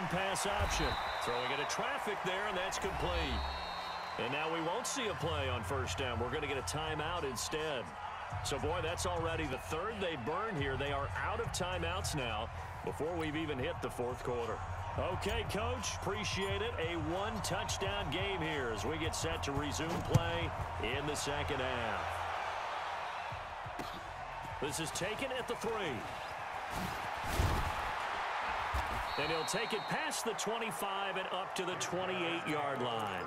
run-pass option. Throwing into traffic there, and that's complete. And now we won't see a play on first down. We're going to get a timeout instead. So, boy, that's already the third they burned here. They are out of timeouts now before we've even hit the fourth quarter. Okay, Coach, appreciate it. A one-touchdown game here as we get set to resume play in the second half. This is taken at the 3. And he'll take it past the 25 and up to the 28-yard line.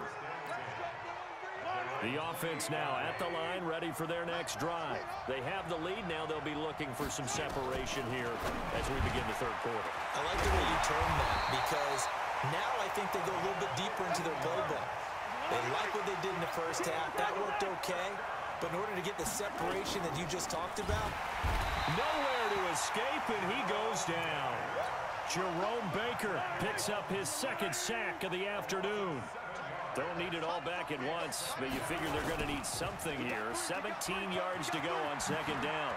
The offense now at the line, ready for their next drive. They have the lead now. They'll be looking for some separation here as we begin the third quarter. I like the way you termed that because now I think they go a little bit deeper into their playbook. They like what they did in the first half. That worked okay. But in order to get the separation that you just talked about, nowhere to escape, and he goes down. Jerome Baker picks up his second sack of the afternoon. Don't need it all back at once, but you figure they're going to need something here. 17 yards to go on second down.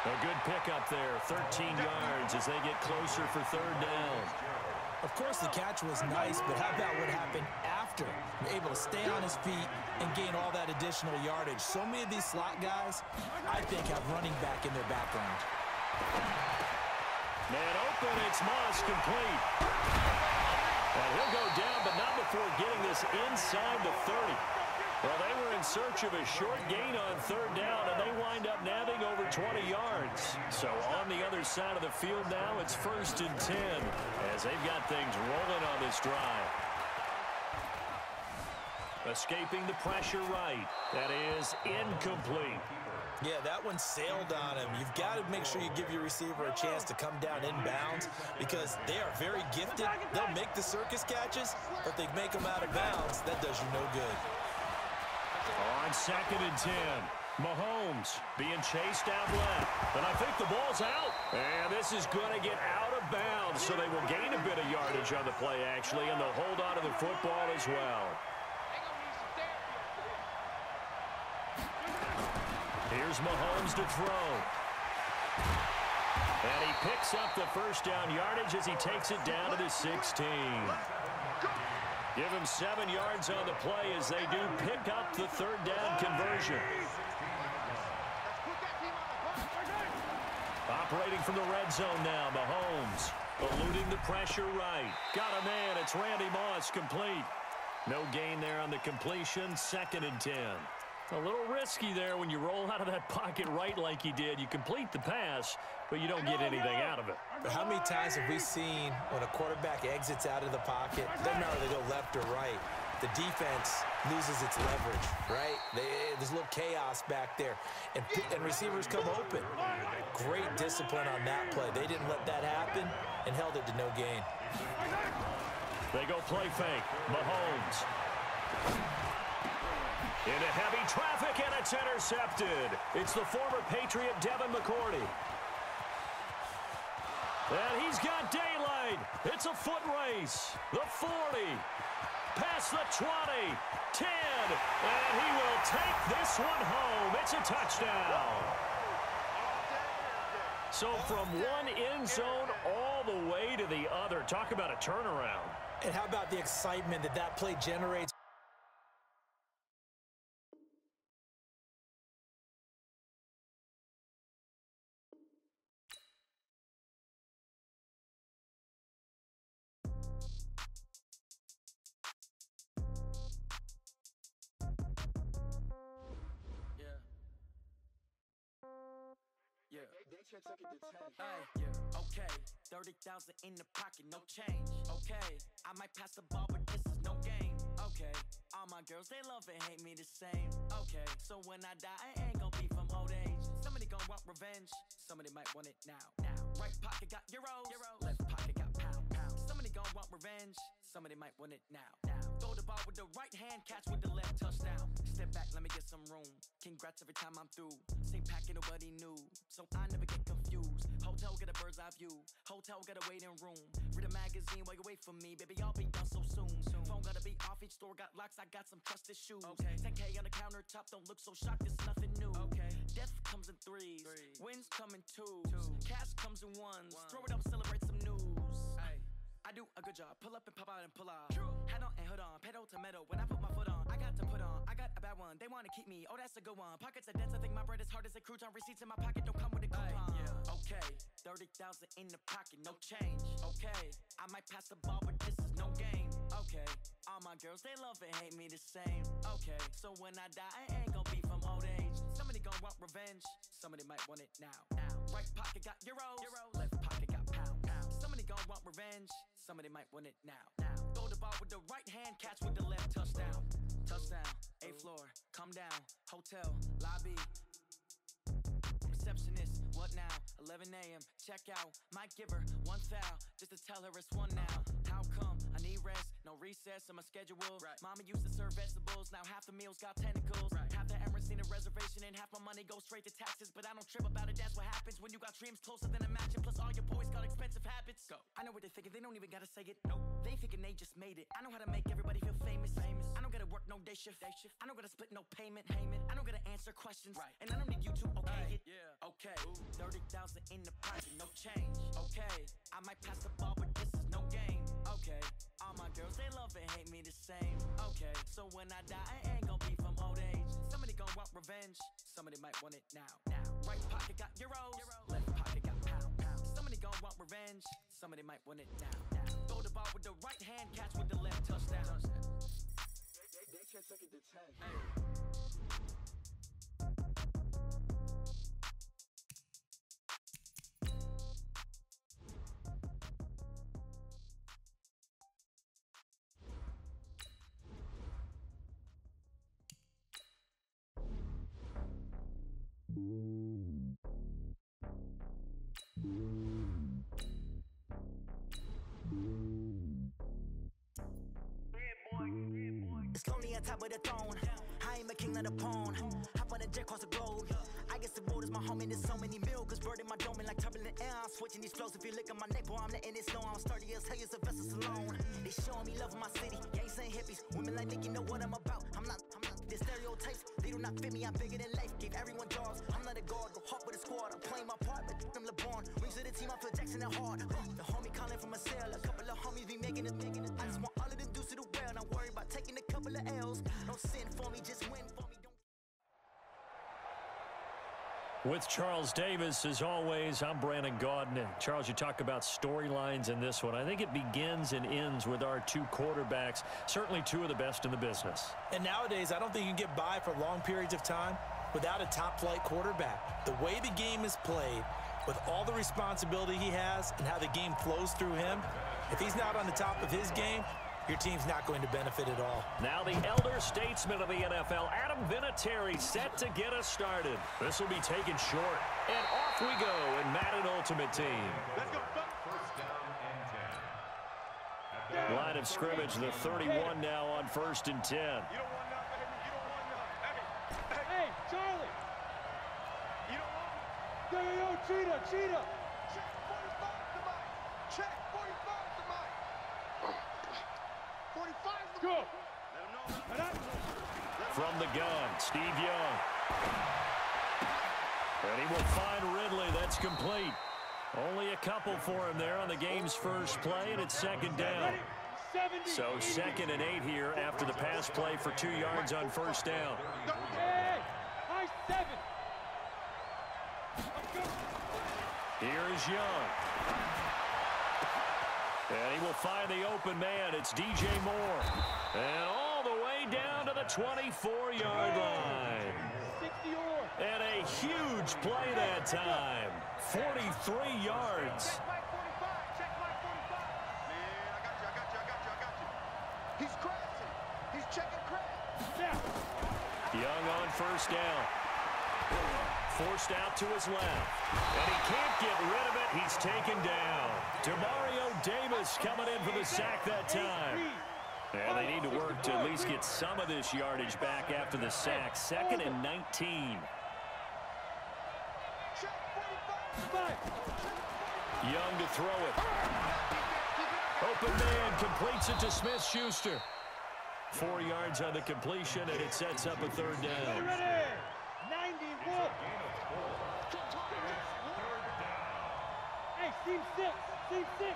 A good pickup there, 13 yards as they get closer for third down. Of course, the catch was nice, but how about what happened after? Able to stay on his feet and gain all that additional yardage. So many of these slot guys, I think, have running back in their background. Man open, it's Moss, complete. And he'll go down, but not before getting this inside the 30. Well, they were in search of a short gain on third down, and they wind up nabbing over 20 yards. So on the other side of the field now, it's 1st and 10 as they've got things rolling on this drive. Escaping the pressure right. That is incomplete. Yeah, that one sailed on him. You've got to make sure you give your receiver a chance to come down inbounds because they are very gifted. They'll make the circus catches, but if they make them out of bounds, that does you no good. On 2nd and 10, Mahomes being chased out left. And I think the ball's out. And this is going to get out of bounds, so they will gain a bit of yardage on the play, actually, and they'll hold on to the football as well. Here's Mahomes to throw. And he picks up the first down yardage as he takes it down to the 16. Give him 7 yards on the play as they do pick up the third down conversion. Operating from the red zone now, Mahomes. Eluding the pressure right. Got a man, it's Randy Moss, complete. No gain there on the completion, 2nd and 10. A little risky there when you roll out of that pocket right like he did. You complete the pass, but you don't get anything out of it. But how many times have we seen when a quarterback exits out of the pocket, doesn't matter whether they go left or right, the defense loses its leverage, right? There's a little chaos back there, and receivers come open. Great discipline on that play. They didn't let that happen and held it to no gain. They go play fake. Mahomes. Into heavy traffic, and it's intercepted. It's the former Patriot Devin McCourty. And he's got daylight. It's a foot race. The 40. Past the 20. 10. And he will take this one home. It's a touchdown. So from one end zone all the way to the other. Talk about a turnaround. And how about the excitement that that play generates? Okay, 30,000 in the pocket, no change. Okay, I might pass the ball, but this is no game. Okay, all my girls, they love and hate me the same. Okay, so when I die, I ain't gonna be from old age. Somebody gonna want revenge, somebody might want it now. Right pocket got euros, left pocket got pounds. Somebody gonna want revenge, somebody might want it now. Throw the ball with the right hand, catch with the left, touchdown. Step back, let me get some room. Congrats every time I'm through. Same packet, nobody knew, so I never get confused. Hotel got a bird's eye view. Hotel got a waiting room. Read a magazine while you wait for me, baby. I'll be done so soon. Phone gotta be off. Each store got locks. I got some trusted shoes. Okay. 10K on the countertop. Don't look so shocked. It's nothing new. Okay. Death comes in threes. Wins come in twos. Cash comes in ones. Throw it up, celebrate some news. good job. Pull up and pop out and pull out. Head on and hood on, pedal to metal. When I put my foot on, I got to put on. I got a bad one, they want to keep me. Oh, that's a good one. Pockets are dense, I think my bread is hard as a crouton. Receipts in my pocket don't come with a coupon. Okay, 30,000 in the pocket, no change. Okay, I might pass the ball, but this is no game. Okay, all my girls, they love and hate me the same. Okay, so when I die, I ain't gonna be from old age. Somebody gon' want revenge, somebody might want it now. Right pocket got euros, left pocket got pounds. Somebody gon' want revenge, somebody might want it now. Throw the ball with the right hand, catch with the left, touchdown. Touchdown, 8th floor, come down, hotel, lobby. Receptionist, what now? 11 a.m., check out. Might give her one foul, just to tell her it's one now. How come? I need rest, no recess in my schedule. Mama used to serve vegetables, now half the meals got tentacles. Half the Emirates need a reservation and half my money goes straight to taxes. But I don't trip about it, that's what happens when you got dreams closer than a mansion. Plus all your boys got expensive habits. Go. I know what they're thinking, they don't even gotta say it. Nope. They thinking they just made it. I know how to make everybody feel famous. I don't gotta work no day shift. I don't gotta split no payment. I don't gotta answer questions. And I don't need you to okay it. Okay, 30,000 in the pocket, no change. Okay, I might pass the ball, but this is no game. Okay, all my girls, they love and hate me the same. Okay, so when I die, I ain't gon' be from old age. Somebody gon' want revenge, somebody might want it now. Right pocket got euros, left pocket got pounds. Somebody gon' want revenge, somebody might want it now. Throw the ball with the right hand, catch with the left, touchdown. They just took it to 10. It's lonely on top of the throne. I ain't a king, not a pawn. Hop on a jet across the globe. I guess the road is my home and there's so many milkers burning my dome like turbulent air. I'm switching these flows. If you look at my neck, boy, I'm letting it snow. I'm sturdy as hell, as a vessel alone. They showing me love in my city. Gangs ain't hippies. Women like me, you know what I'm about. I'm not the stereotypes. They do not fit me. I'm bigger than life. Gave everyone jobs. I'm not a guard. Go hard with a squad. I'm playing my part, but I'm LeBron. Rings to the team. I feel Jackson and hard. The homie calling from a cell. A couple of homies be making it. I just want all of them dudes to do well. Not worry about taking a couple of L's. Don't sin for me, just win for me. With Charles Davis, as always, I'm Brandon Gaudin. And Charles, you talk about storylines in this one. I think it begins and ends with our two quarterbacks, certainly two of the best in the business. And nowadays, I don't think you can get by for long periods of time without a top-flight quarterback. The way the game is played, with all the responsibility he has and how the game flows through him, if he's not on the top of his game, your team's not going to benefit at all. Now the elder statesman of the NFL, Adam Vinatieri, set to get us started. This will be taken short. And off we go in Madden Ultimate Team. Let's go. First down and 10. Line of scrimmage, the 31 now on 1st and 10. You don't want nothing. You don't want nothing. Hey, Charlie. You don't want Yo, cheetah. check 45 to Mike. Check 45 to Mike. 45 to Go. Let him know. From the gun, Steve Young. And he will find Ridley. That's complete. Only a couple for him there on the game's first play, and it's 2nd down. 70, So 2nd and 8 here after the pass play for 2 yards on 1st down. Hey, high 7. Here is Young. And he will find the open man. It's DJ Moore. And all the way down to the 24-yard line. 60 or. And a huge play that time. 43 yards. Check Mike 45. Check Mike 45. Man, I got you. He's crashing. He's checking crash. Now. Young on 1st down. Forced out to his left. And he can't get rid of it. He's taken down. Demario Davis coming in for the sack that time. And they need to work to at least get some of this yardage back after the sack. 2nd and 19. Young to throw it. Open man completes it to Smith-Schuster. 4 yards on the completion, and it sets up a 3rd down. Ready. 91. Hey, team 6. Team 6.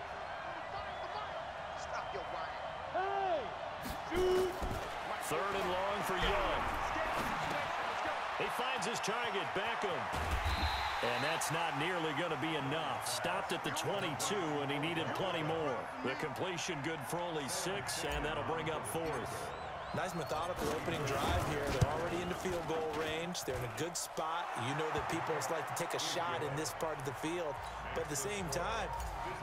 still whining. Hey! Shoot! Third and long for Young. He finds his target, Beckham. And that's not nearly going to be enough. Stopped at the 22, and he needed plenty more. The completion good for only 6, and that'll bring up 4th. Nice methodical opening drive here. They're already in the field goal range. They're in a good spot. You know that people like to take a shot in this part of the field. But at the same time,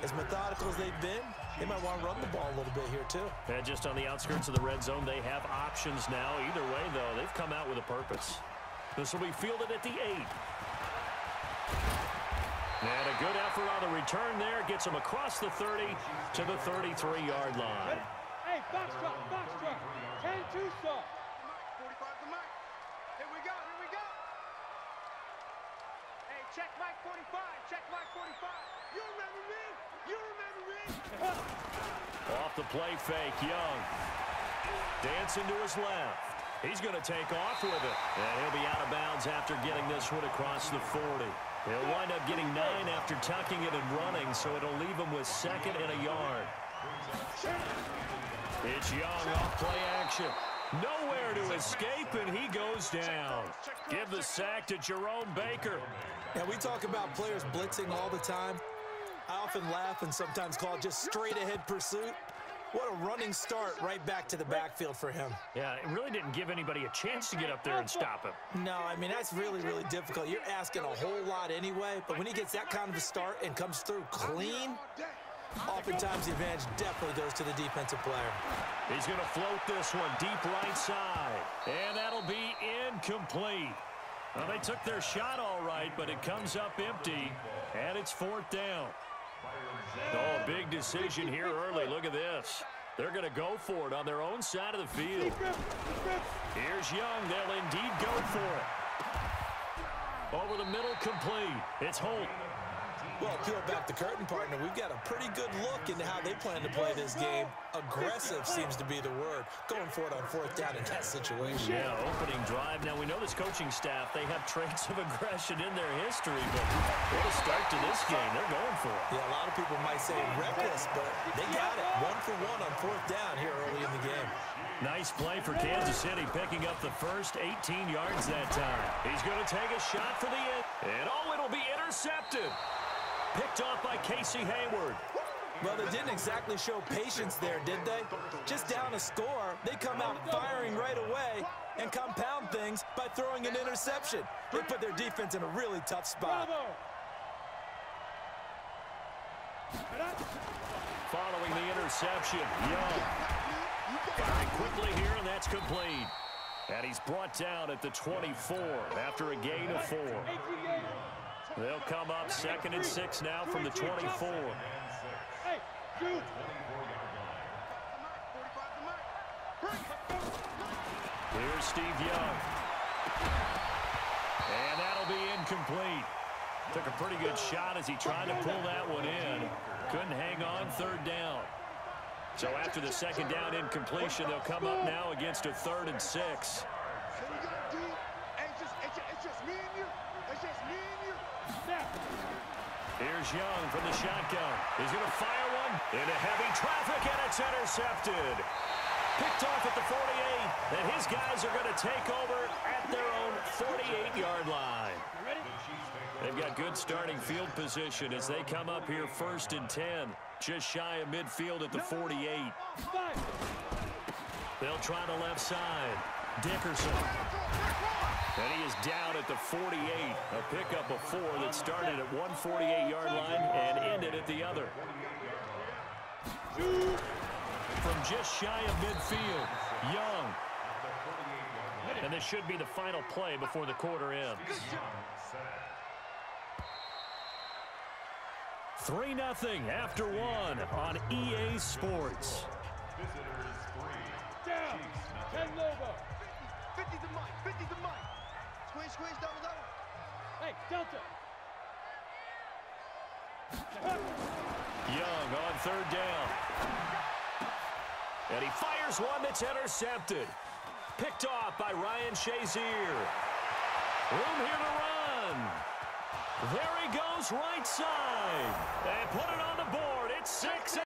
as methodical as they've been, they might want to run the ball a little bit here too. And just on the outskirts of the red zone, they have options now. Either way, though, they've come out with a purpose. This will be fielded at the 8. And a good effort on the return there. Gets him across the 30 to the 33-yard line. Hey, box truck, box truck. 10-2 soft. 45 to Mike. Here we go, here we go. Hey, check Mike 45, check Mike 45. You remember me? You remember me? Off the play fake, Young. Dancing to his left. He's going to take off with it. And he'll be out of bounds after getting this one across the 40. He'll wind up getting 9 after tucking it and running, so it'll leave him with 2nd and a yard. It's Young off play action. Nowhere to escape, and he goes down. Give the sack to Jerome Baker. And we talk about players blitzing all the time. I often laugh and sometimes call it just straight-ahead pursuit. What a running start right back to the backfield for him. Yeah, it really didn't give anybody a chance to get up there and stop him. No, I mean, that's really, really difficult. You're asking a whole lot anyway, but when he gets that kind of a start and comes through clean, oftentimes the advantage definitely goes to the defensive player. He's going to float this one deep right side, and that'll be incomplete. Well, they took their shot all right, but it comes up empty, and it's 4th down. Oh, big decision here early. Look at this. They're going to go for it on their own side of the field. Here's Young. They'll indeed go for it. Over the middle, complete. It's Holt. Well, peel back the curtain, partner. We've got a pretty good look into how they plan to play this game. Aggressive seems to be the word. Going for it on 4th down in that situation. Yeah, opening drive. Now, we know this coaching staff, they have traits of aggression in their history, but what a start to this game. They're going for it. Yeah, a lot of people might say reckless, but they got it. 1 for 1 on 4th down here early in the game. Nice play for Kansas City, picking up the first 18 yards that time. He's going to take a shot for the end. And, oh, it'll be intercepted. Picked off by Casey Hayward. Well, they didn't exactly show patience there, did they? Just down a score, they come out firing right away and compound things by throwing an interception. They put their defense in a really tough spot. Following the interception, Young. Firing quickly here, and that's complete. And he's brought down at the 24 after a gain of 4. They'll come up 2nd and 6 now from the 24. Hey, shoot! Here's Steve Young. And that'll be incomplete. Took a pretty good shot as he tried to pull that one in. Couldn't hang on 3rd down. So after the 2nd down incompletion, they'll come up now against a 3rd and 6. So we got D. It's just me and you. It's just me and you. Here's Young from the shotgun. He's going to fire one into heavy traffic, and it's intercepted. Picked off at the 48, and his guys are going to take over at their own 48-yard line. They've got good starting field position as they come up here 1st and 10, just shy of midfield at the 48. They'll try the left side. Dickerson. And he is down at the 48, a pickup of 4 that started at one 48-yard line and ended at the other. From just shy of midfield, Young. And this should be the final play before the quarter ends. 3-0 after 1 on EA Sports. Down. 10 over. 50 to Mike. 50 to Mike. Squeeze, double. Hey, Delta. Young on 3rd down. And he fires one that's intercepted. Picked off by Ryan Shazier. Room here to run. There he goes right side. And put it on the board. It's 6.